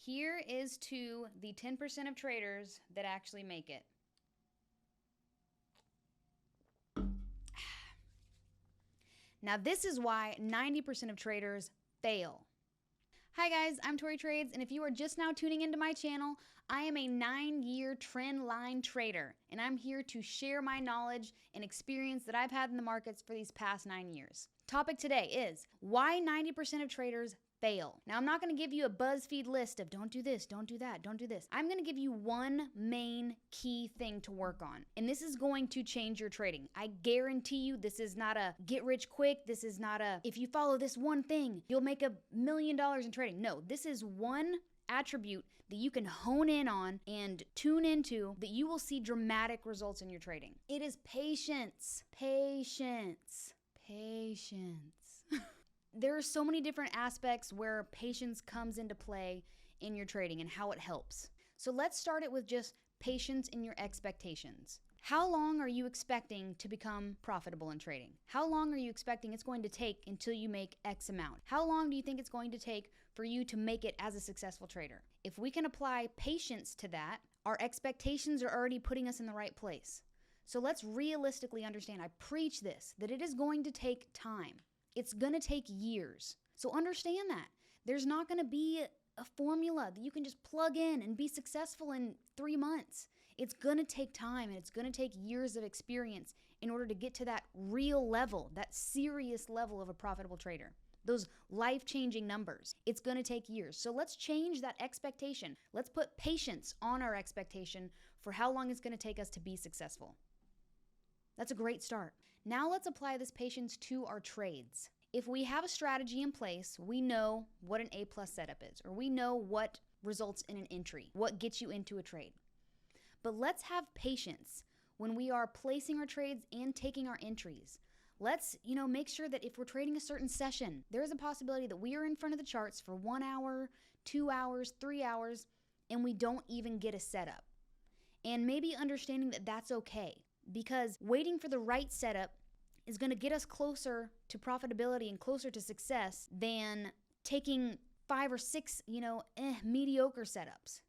Here is to the 10% of traders that actually make it. Now, this is why 90% of traders fail. Hi guys, I'm Tori Trades, and if you are just now tuning into my channel, I am a 9-year trend line trader, and I'm here to share my knowledge and experience that I've had in the markets for these past 9 years. Topic today is why 90% of traders fail. Now, I'm not going to give you a BuzzFeed list of don't do this, don't do that, don't do this. I'm going to give you one main key thing to work on, and this is going to change your trading. I guarantee you this is not a get rich quick. This is not a, if you follow this one thing, you'll make $1 million in trading. No, this is one attribute that you can hone in on and tune into that you will see dramatic results in your trading. It is patience, patience, patience. There are so many different aspects where patience comes into play in your trading and how it helps. So let's start it with just patience in your expectations. How long are you expecting to become profitable in trading? How long are you expecting it's going to take until you make X amount? How long do you think it's going to take for you to make it as a successful trader? If we can apply patience to that, our expectations are already putting us in the right place. So let's realistically understand, I preach this, that it is going to take time. It's going to take years. So understand that. There's not going to be a formula that you can just plug in and be successful in 3 months. It's going to take time, and it's going to take years of experience in order to get to that real level, that serious level of a profitable trader. Those life-changing numbers. It's going to take years. So let's change that expectation. Let's put patience on our expectation for how long it's going to take us to be successful. That's a great start. Now let's apply this patience to our trades. If we have a strategy in place, we know what an A+ setup is, or we know what results in an entry, what gets you into a trade. But let's have patience when we are placing our trades and taking our entries. Let's, make sure that if we're trading a certain session, there is a possibility that we are in front of the charts for 1 hour, 2 hours, 3 hours, and we don't even get a setup. And maybe understanding that that's okay, because waiting for the right setup is going to get us closer to profitability and closer to success than taking 5 or 6, mediocre setups.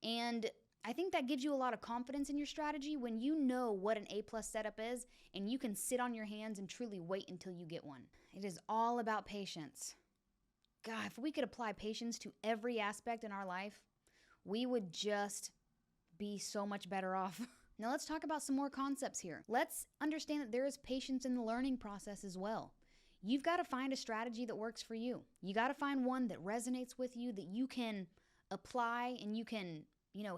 And I think that gives you a lot of confidence in your strategy when you know what an A+ setup is and you can sit on your hands and truly wait until you get one. It is all about patience. God, if we could apply patience to every aspect in our life, we would just be so much better off. Now let's talk about some more concepts here. Let's understand that there is patience in the learning process as well. You've got to find a strategy that works for you. You got to find one that resonates with you, that you can apply and you can,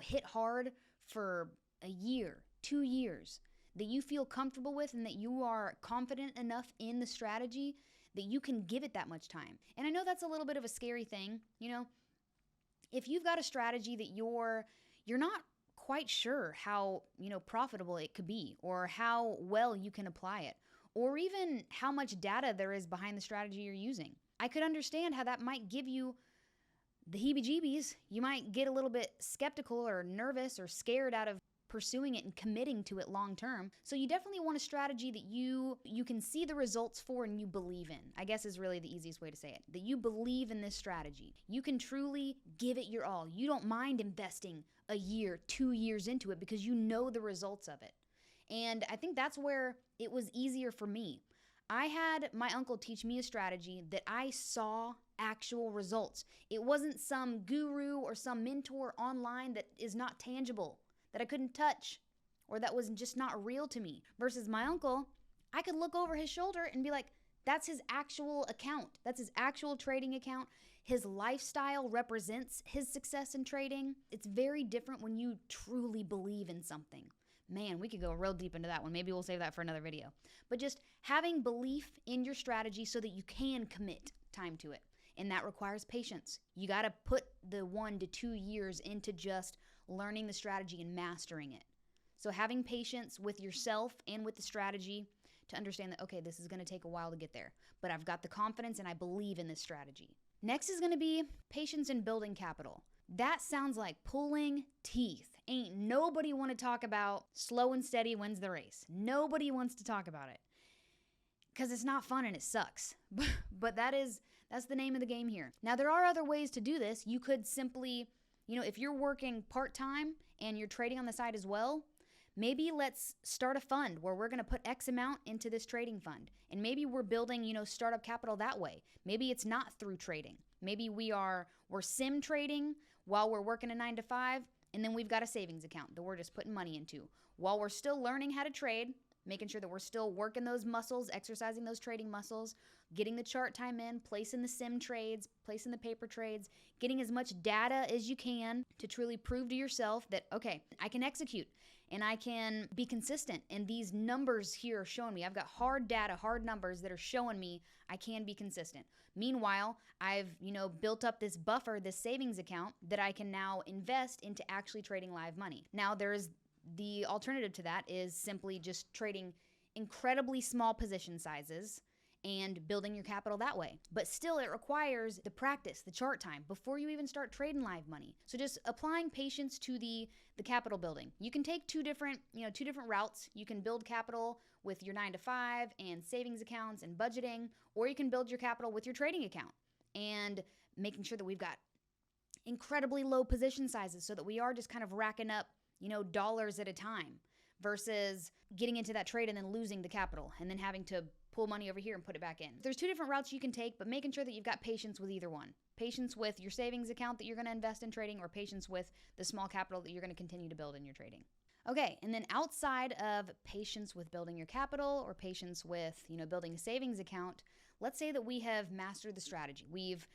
hit hard for a year, 2 years, that you feel comfortable with and that you are confident enough in the strategy that you can give it that much time. And I know that's a little bit of a scary thing, If you've got a strategy that you're not quite sure how, profitable it could be, or how well you can apply it, or even how much data there is behind the strategy you're using. I could understand how that might give you the heebie-jeebies. You might get a little bit skeptical or nervous or scared out of pursuing it and committing to it long term. So you definitely want a strategy that you can see the results for and you believe in, I guess is really the easiest way to say it. That you believe in this strategy. You can truly give it your all. You don't mind investing a year, 2 years into it because you know the results of it. And I think that's where it was easier for me. I had my uncle teach me a strategy that I saw actual results. It wasn't some guru or some mentor online that is not tangible, that I couldn't touch, or that was just not real to me. Versus my uncle, I could look over his shoulder and be like, that's his actual account. That's his actual trading account. His lifestyle represents his success in trading. It's very different when you truly believe in something. Man, we could go real deep into that one. Maybe we'll save that for another video. But just having belief in your strategy so that you can commit time to it. And that requires patience. You got to put the 1 to 2 years into just learning the strategy and mastering it. So having patience with yourself and with the strategy to understand that, okay, this is going to take a while to get there, but I've got the confidence and I believe in this strategy. Next is going to be patience in building capital. That sounds like pulling teeth. Ain't nobody want to talk about slow and steady wins the race. Nobody wants to talk about it because it's not fun and it sucks. But that's the name of the game here. Now, there are other ways to do this. You could simply if you're working part-time and you're trading on the side as well, maybe let's start a fund where we're going to put X amount into this trading fund. And maybe we're building, startup capital that way. Maybe it's not through trading. Maybe we're sim trading while we're working a 9 to 5, and then we've got a savings account that we're just putting money into while we're still learning how to trade, making sure that we're still working those muscles, exercising those trading muscles, getting the chart time in, placing the sim trades, placing the paper trades, getting as much data as you can to truly prove to yourself that, okay, I can execute and I can be consistent. And these numbers here are showing me, I've got hard data, hard numbers that are showing me I can be consistent. Meanwhile, I've, built up this buffer, this savings account that I can now invest into actually trading live money. Now, there's the alternative to that is simply just trading incredibly small position sizes and building your capital that way. But still, it requires the practice, the chart time, before you even start trading live money. So just applying patience to the capital building. You can take two different routes. You can build capital with your 9 to 5 and savings accounts and budgeting, or you can build your capital with your trading account and making sure that we've got incredibly low position sizes so that we are just kind of racking up dollars at a time versus getting into that trade and then losing the capital and then having to pull money over here and put it back in. There's two different routes you can take, but making sure that you've got patience with either one. Patience with your savings account that you're going to invest in trading, or patience with the small capital that you're going to continue to build in your trading. Okay, and then outside of patience with building your capital or patience with, building a savings account, let's say that we have mastered the strategy. We've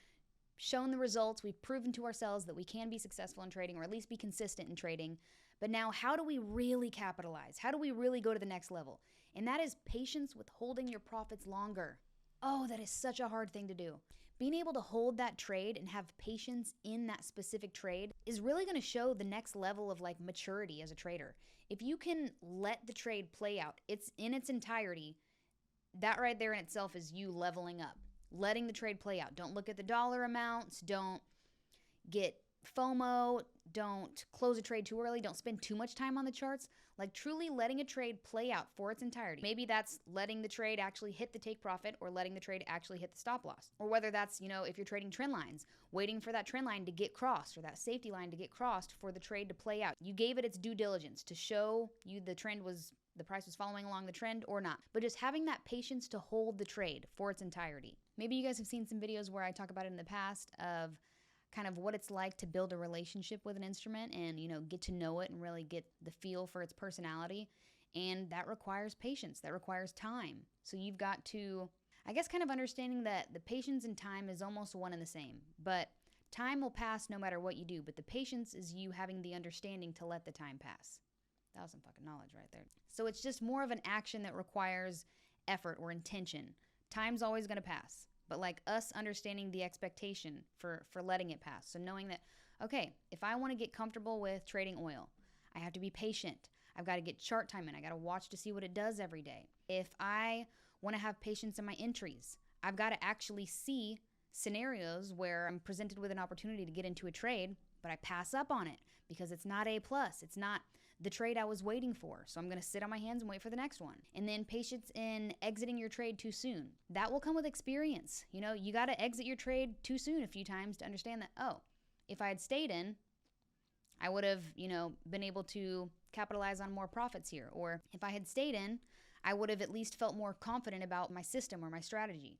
shown the results. We've proven to ourselves that we can be successful in trading, or at least be consistent in trading. But now, how do we really capitalize? How do we really go to the next level? And that is patience with holding your profits longer. Oh, that is such a hard thing to do. Being able to hold that trade and have patience in that specific trade is really going to show the next level of maturity as a trader. If you can let the trade play out, it's in its entirety, that right there in itself is you leveling up, letting the trade play out. Don't look at the dollar amounts. Don't get FOMO. Don't close a trade too early. Don't spend too much time on the charts. Truly letting a trade play out for its entirety. Maybe that's letting the trade actually hit the take profit, or letting the trade actually hit the stop loss. Or whether that's, if you're trading trend lines, waiting for that trend line to get crossed or that safety line to get crossed for the trade to play out. You gave it its due diligence to show you the price was following along the trend or not. But just having that patience to hold the trade for its entirety. Maybe you guys have seen some videos where I talk about it in the past of kind of what it's like to build a relationship with an instrument and, get to know it and really get the feel for its personality. And that requires patience. That requires time. So you've got to, I guess, kind of understanding that the patience and time is almost one and the same. But time will pass no matter what you do. But the patience is you having the understanding to let the time pass. That was some fucking knowledge right there. So it's just more of an action that requires effort or intention. Time's always going to pass. But us understanding the expectation for letting it pass. So knowing that, okay, if I want to get comfortable with trading oil, I have to be patient. I've got to get chart time in. I got to watch to see what it does every day. If I want to have patience in my entries, I've got to actually see scenarios where I'm presented with an opportunity to get into a trade, but I pass up on it because it's not A+. It's not the trade I was waiting for. So I'm going to sit on my hands and wait for the next one. And then patience in exiting your trade too soon. That will come with experience. You got to exit your trade too soon a few times to understand that, oh, if I had stayed in, I would have, been able to capitalize on more profits here. Or if I had stayed in, I would have at least felt more confident about my system or my strategy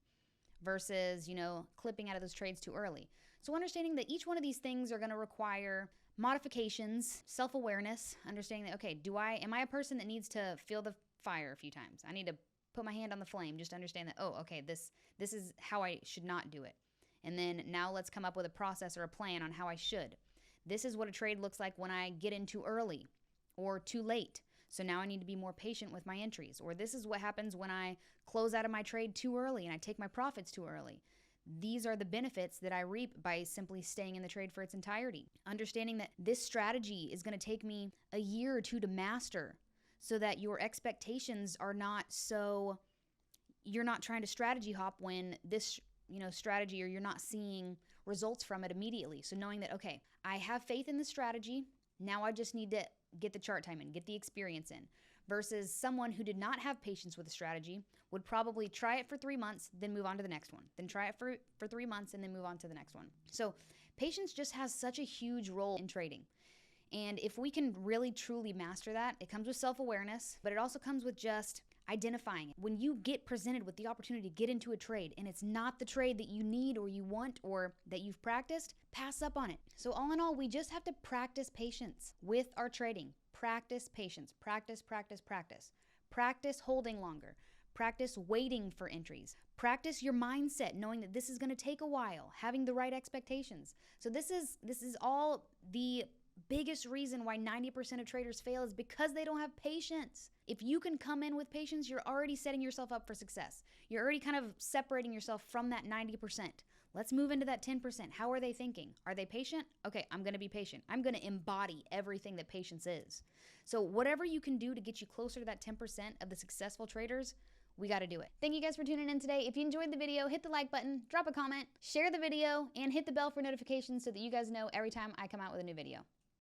versus, clipping out of those trades too early. So understanding that each one of these things are going to require modifications, self-awareness, understanding that, okay, am I a person that needs to feel the fire a few times? I need to put my hand on the flame, just understand that, oh, okay, this is how I should not do it. And then now let's come up with a process or a plan on how I should. This is what a trade looks like when I get in too early or too late. So now I need to be more patient with my entries. Or this is what happens when I close out of my trade too early and I take my profits too early. These are the benefits that I reap by simply staying in the trade for its entirety. Understanding that this strategy is going to take me a year or two to master so that your expectations are not so, you're not trying to strategy hop when this, strategy, or you're not seeing results from it immediately. So knowing that, okay, I have faith in the strategy. Now I just need to get the chart time in, get the experience in, versus someone who did not have patience with a strategy would probably try it for 3 months, then move on to the next one, then try it for 3 months and then move on to the next one. So patience just has such a huge role in trading. And if we can really truly master that, it comes with self-awareness, but it also comes with just identifying it. When you get presented with the opportunity to get into a trade and it's not the trade that you need or you want or that you've practiced, pass up on it. So all in all, we just have to practice patience with our trading. Practice patience. Practice, practice, practice. Practice holding longer. Practice waiting for entries. Practice your mindset, knowing that this is going to take a while, having the right expectations. So this is all the biggest reason why 90% of traders fail is because they don't have patience. If you can come in with patience, you're already setting yourself up for success. You're already kind of separating yourself from that 90%. Let's move into that 10%. How are they thinking? Are they patient? Okay, I'm going to be patient. I'm going to embody everything that patience is. So whatever you can do to get you closer to that 10% of the successful traders, we got to do it. Thank you guys for tuning in today. If you enjoyed the video, hit the like button, drop a comment, share the video, and hit the bell for notifications so that you guys know every time I come out with a new video.